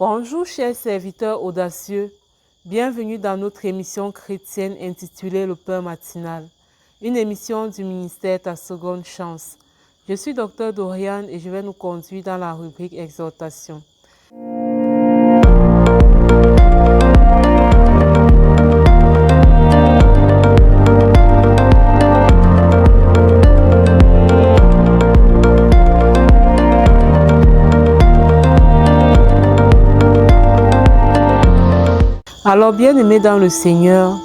Bonjour chers serviteurs audacieux, bienvenue dans notre émission chrétienne intitulée Le Pain matinal, une émission du ministère Ta Seconde Chance. Je suis Dr Doriane et je vais nous conduire dans la rubrique Exhortation. Alors bien-aimés dans le Seigneur,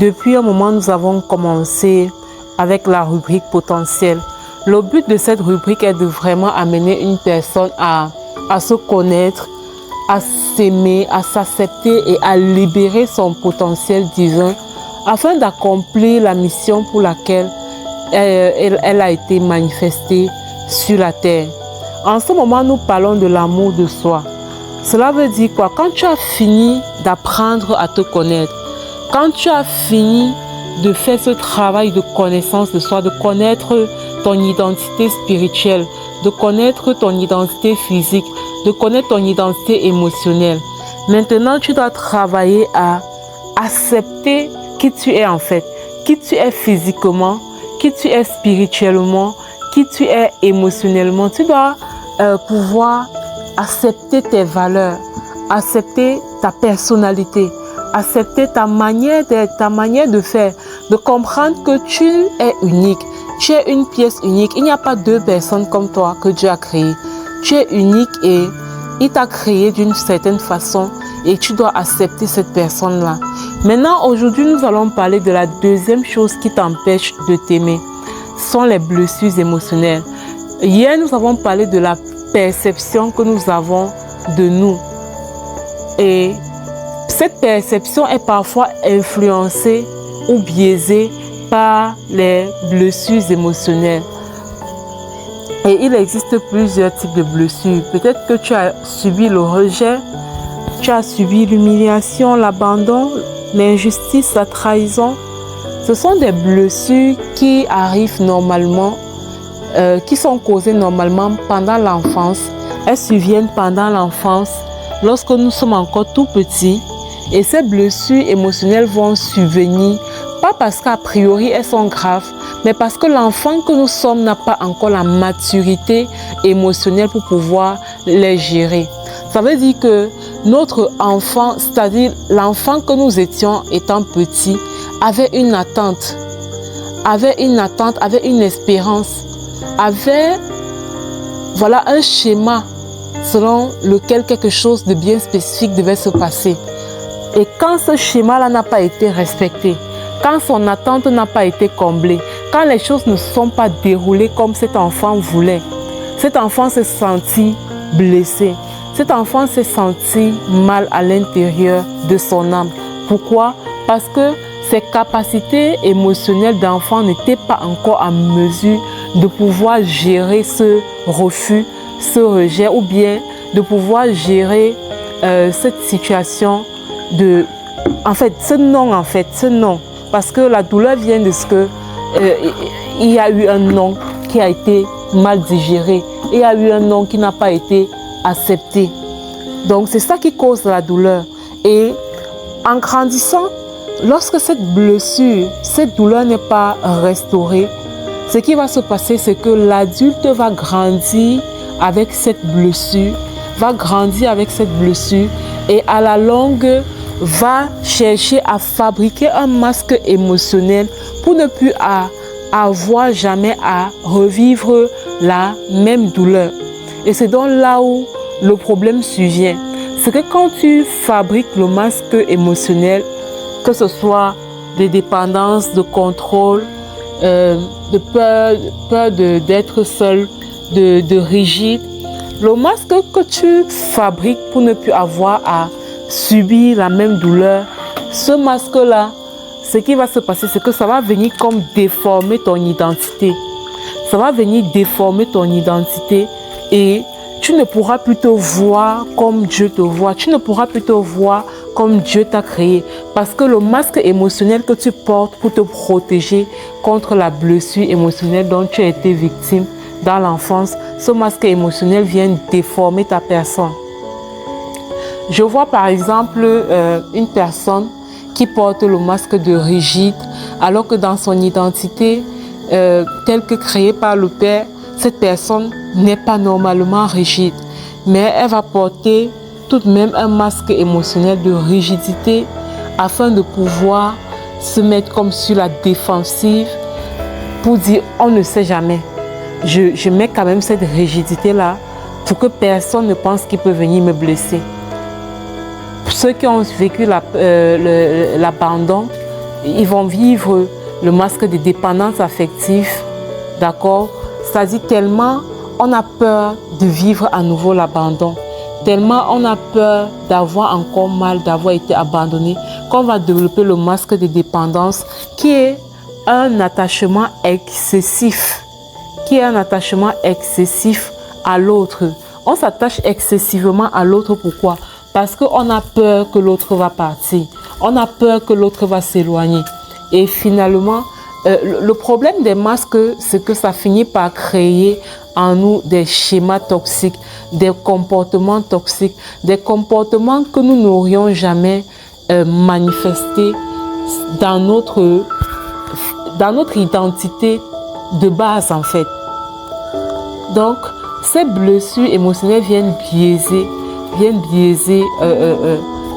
depuis un moment nous avons commencé avec la rubrique potentielle. Le but de cette rubrique est de vraiment amener une personne à se connaître, à s'aimer, à s'accepter et à libérer son potentiel divin afin d'accomplir la mission pour laquelle elle a été manifestée sur la terre. En ce moment, nous parlons de l'amour de soi. Cela veut dire quoi? Quand tu as fini d'apprendre à te connaître, quand tu as fini de faire ce travail de connaissance de soi, de connaître ton identité spirituelle, de connaître ton identité physique, de connaître ton identité émotionnelle, maintenant tu dois travailler à accepter qui tu es en fait, qui tu es physiquement, qui tu es spirituellement, qui tu es émotionnellement. Tu dois pouvoir accepter tes valeurs, accepter ta personnalité, accepter ta manière d'être, ta manière de faire, de comprendre que tu es unique, tu es une pièce unique. Il n'y a pas deux personnes comme toi que Dieu a créées. Tu es unique et il t'a créé d'une certaine façon et tu dois accepter cette personne-là. Maintenant, aujourd'hui, nous allons parler de la deuxième chose qui t'empêche de t'aimer. Ce sont les blessures émotionnelles. Hier, nous avons parlé de la perception que nous avons de nous. Et cette perception est parfois influencée ou biaisée par les blessures émotionnelles. Et il existe plusieurs types de blessures. Peut-être que tu as subi le rejet, tu as subi l'humiliation, l'abandon, l'injustice, la trahison. Ce sont des blessures qui arrivent normalement, qui sont causées normalement pendant l'enfance. Elles surviennent pendant l'enfance, lorsque nous sommes encore tout petits. Et ces blessures émotionnelles vont survenir, pas parce qu'a priori elles sont graves, mais parce que l'enfant que nous sommes n'a pas encore la maturité émotionnelle pour pouvoir les gérer. Ça veut dire que notre enfant, c'est-à-dire l'enfant que nous étions étant petit, avait une attente, avait une espérance, avait un schéma selon lequel quelque chose de bien spécifique devait se passer. Et quand ce schéma-là n'a pas été respecté, quand son attente n'a pas été comblée, quand les choses ne se sont pas déroulées comme cet enfant voulait, cet enfant s'est senti blessé, cet enfant s'est senti mal à l'intérieur de son âme. Pourquoi? Parce que ses capacités émotionnelles d'enfant n'étaient pas encore en mesure de pouvoir gérer ce refus, ce rejet, ou bien de pouvoir gérer cette situation ce non. Parce que la douleur vient de ce que il y a eu un non qui a été mal digéré, il y a eu un non qui n'a pas été accepté. Donc c'est ça qui cause la douleur. Et en grandissant, lorsque cette blessure, cette douleur n'est pas restaurée, ce qui va se passer, c'est que l'adulte va grandir avec cette blessure, et à la longue va chercher à fabriquer un masque émotionnel pour ne plus avoir jamais à revivre la même douleur. Et c'est donc là où le problème survient. C'est que quand tu fabriques le masque émotionnel, que ce soit de dépendance, de contrôle, de peur d'être seul, de rigide, le masque que tu fabriques pour ne plus avoir à subir la même douleur, ce masque-là, ce qui va se passer, c'est que ça va venir comme déformer ton identité. Ça va venir déformer ton identité et tu ne pourras plus te voir comme Dieu te voit. Tu ne pourras plus te voir comme Dieu t'a créé. Parce que le masque émotionnel que tu portes pour te protéger contre la blessure émotionnelle dont tu as été victime dans l'enfance, ce masque émotionnel vient déformer ta personne. Je vois par exemple une personne qui porte le masque de rigide, alors que dans son identité, telle que créée par le Père, cette personne n'est pas normalement rigide, mais elle va porter tout de même un masque émotionnel de rigidité afin de pouvoir se mettre comme sur la défensive pour dire on ne sait jamais. Je mets quand même cette rigidité-là pour que personne ne pense qu'il peut venir me blesser. Pour ceux qui ont vécu l'abandon, ils vont vivre le masque de dépendance affective, d'accord? C'est-à-dire tellement on a peur de vivre à nouveau l'abandon, tellement on a peur d'avoir encore mal, d'avoir été abandonné, qu'on va développer le masque de dépendance qui est un attachement excessif, à l'autre. On s'attache excessivement à l'autre, pourquoi? Parce qu'on a peur que l'autre va partir, on a peur que l'autre va s'éloigner. Et finalement, le problème des masques, c'est que ça finit par créer en nous des schémas toxiques, des comportements toxiques, des comportements que nous n'aurions jamais manifestés dans notre identité de base en fait. Donc, ces blessures émotionnelles viennent biaiser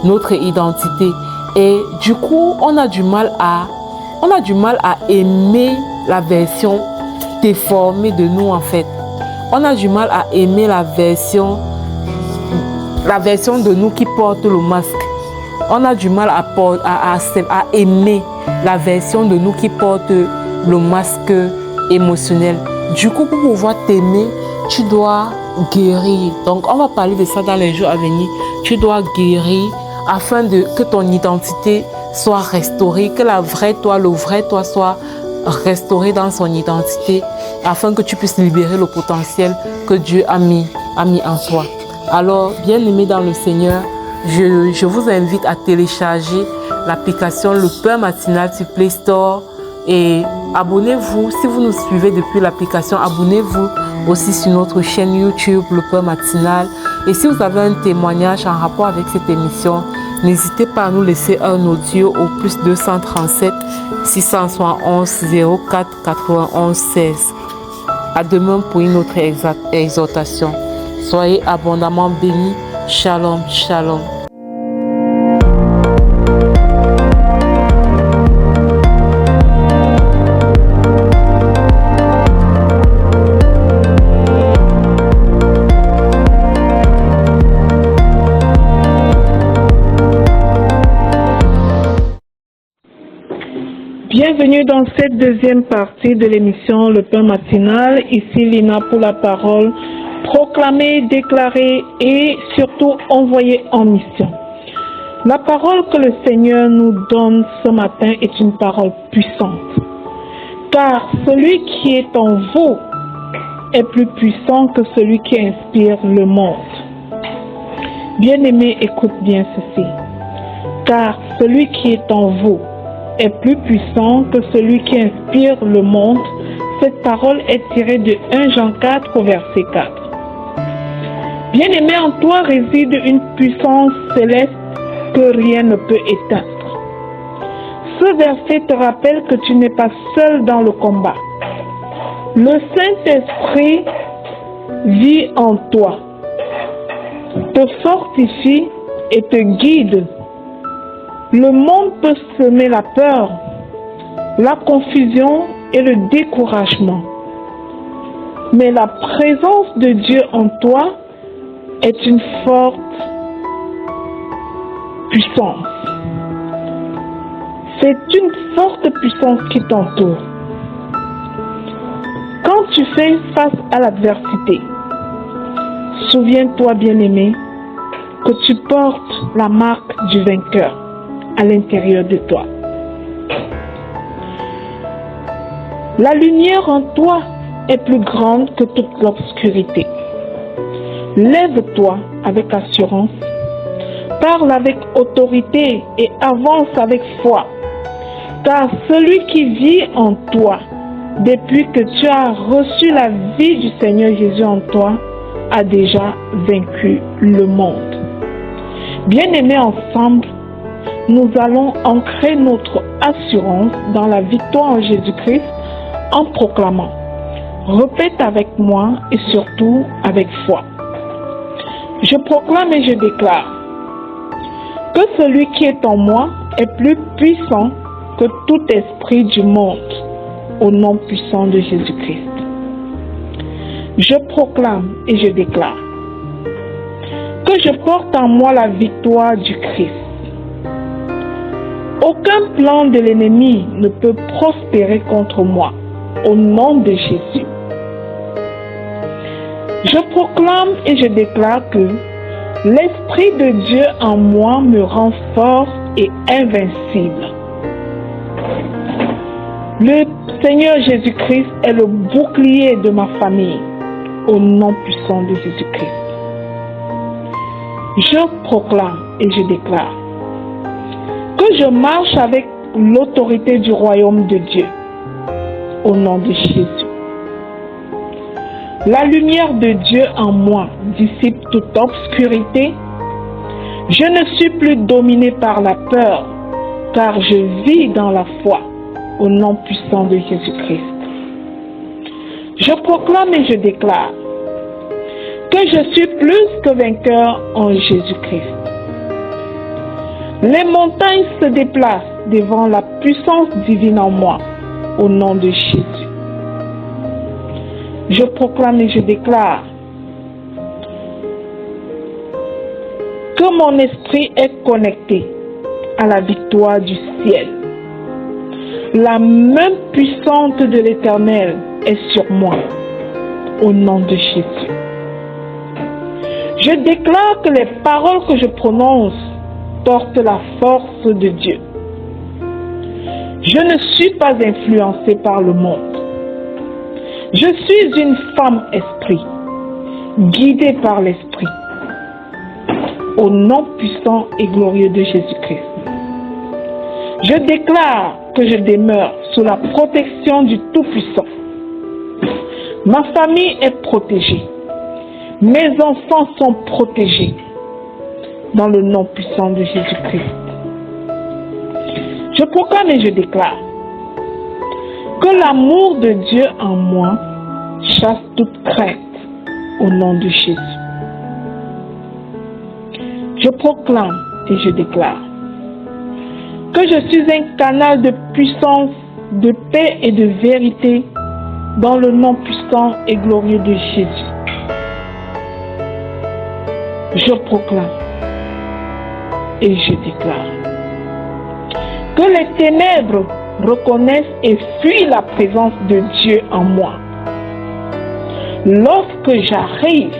notre identité. Et du coup, on a du mal à aimer la version déformée de nous en fait. On a du mal à aimer la version de nous qui porte le masque. On a du mal à aimer la version de nous qui porte le masque émotionnel. Du coup, pour pouvoir t'aimer, tu dois guérir. Donc, on va parler de ça dans les jours à venir. Tu dois guérir afin que ton identité soit restaurée, que le vrai toi soit restauré dans son identité, afin que tu puisses libérer le potentiel que Dieu a mis en toi. Alors, bien-aimés dans le Seigneur, je vous invite à télécharger l'application Le Peur Matinal sur Play Store et abonnez-vous. Si vous nous suivez depuis l'application, abonnez-vous aussi sur notre chaîne YouTube Le Peur Matinal. Et si vous avez un témoignage en rapport avec cette émission, n'hésitez pas à nous laisser un audio au plus 237 671 04 91 16. À demain pour une autre exhortation. Soyez abondamment bénis. Shalom, shalom. Bienvenue dans cette deuxième partie de l'émission Le Pain Matinal. Ici Lina pour la parole. Proclamer, déclarer et surtout envoyer en mission. La parole que le Seigneur nous donne ce matin est une parole puissante. Car celui qui est en vous est plus puissant que celui qui inspire le monde. Bien-aimé, écoute bien ceci. Car celui qui est en vous est plus puissant que celui qui inspire le monde. Cette parole est tirée de 1 Jean 4 au verset 4. Bien-aimé, en toi réside une puissance céleste que rien ne peut éteindre. Ce verset te rappelle que tu n'es pas seul dans le combat. Le Saint-Esprit vit en toi, te fortifie et te guide. Le monde peut semer la peur, la confusion et le découragement. Mais la présence de Dieu en toi est une forte puissance. C'est une forte puissance qui t'entoure. Quand tu fais face à l'adversité, souviens-toi, bien-aimé, que tu portes la marque du vainqueur à l'intérieur de toi. La lumière en toi est plus grande que toute l'obscurité. Lève-toi avec assurance, parle avec autorité et avance avec foi. Car celui qui vit en toi, depuis que tu as reçu la vie du Seigneur Jésus en toi, a déjà vaincu le monde. Bien-aimés, ensemble, nous allons ancrer notre assurance dans la victoire en Jésus-Christ en proclamant. Répète avec moi et surtout avec foi. Je proclame et je déclare que celui qui est en moi est plus puissant que tout esprit du monde, au nom puissant de Jésus-Christ. Je proclame et je déclare que je porte en moi la victoire du Christ. Aucun plan de l'ennemi ne peut prospérer contre moi, au nom de Jésus. Je proclame et je déclare que l'Esprit de Dieu en moi me rend fort et invincible. Le Seigneur Jésus-Christ est le bouclier de ma famille, au nom puissant de Jésus-Christ. Je proclame et je déclare que je marche avec l'autorité du royaume de Dieu, au nom de Jésus. La lumière de Dieu en moi dissipe toute obscurité. Je ne suis plus dominé par la peur, car je vis dans la foi, au nom puissant de Jésus-Christ. Je proclame et je déclare que je suis plus que vainqueur en Jésus-Christ. Les montagnes se déplacent devant la puissance divine en moi, au nom de Jésus. Je proclame et je déclare que mon esprit est connecté à la victoire du ciel. La main puissante de l'Éternel est sur moi, au nom de Jésus. Je déclare que les paroles que je prononce portent la force de Dieu. Je ne suis pas influencée par le monde. Je suis une femme esprit, guidée par l'esprit, au nom puissant et glorieux de Jésus-Christ. Je déclare que je demeure sous la protection du Tout-Puissant. Ma famille est protégée. Mes enfants sont protégés dans le nom puissant de Jésus-Christ. Je proclame et je déclare que l'amour de Dieu en moi chasse toute crainte au nom de Jésus. Je proclame et je déclare que je suis un canal de puissance, de paix et de vérité dans le nom puissant et glorieux de Jésus. Je proclame et je déclare que les ténèbres reconnaissent et fuient la présence de Dieu en moi. Lorsque j'arrive,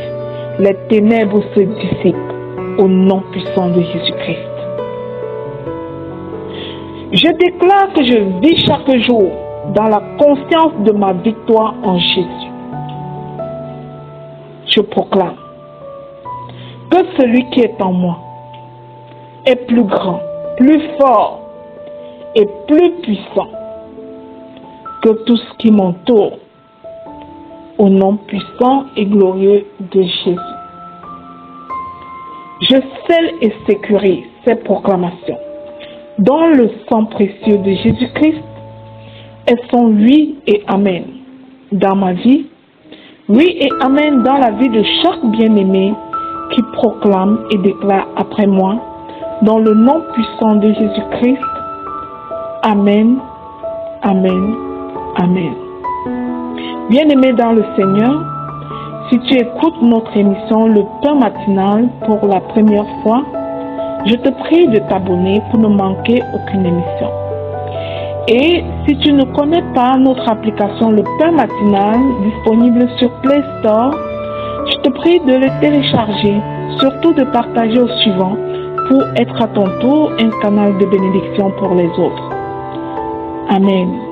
les ténèbres se dissipent au nom puissant de Jésus-Christ. Je déclare que je vis chaque jour dans la conscience de ma victoire en Jésus. Je proclame que celui qui est en moi est plus grand, plus fort et plus puissant que tout ce qui m'entoure, au nom puissant et glorieux de Jésus. Je scelle et sécurise ces proclamations dans le sang précieux de Jésus-Christ. Elles sont oui et amen dans ma vie, oui et amen dans la vie de chaque bien-aimé qui proclame et déclare après moi, dans le nom puissant de Jésus-Christ. Amen, amen, amen. Bien-aimé dans le Seigneur, si tu écoutes notre émission Le Pain Matinal pour la première fois, je te prie de t'abonner pour ne manquer aucune émission. Et si tu ne connais pas notre application Le Pain Matinal disponible sur Play Store, je te prie de le télécharger, surtout de partager au suivant pour être à ton tour un canal de bénédiction pour les autres. Amen.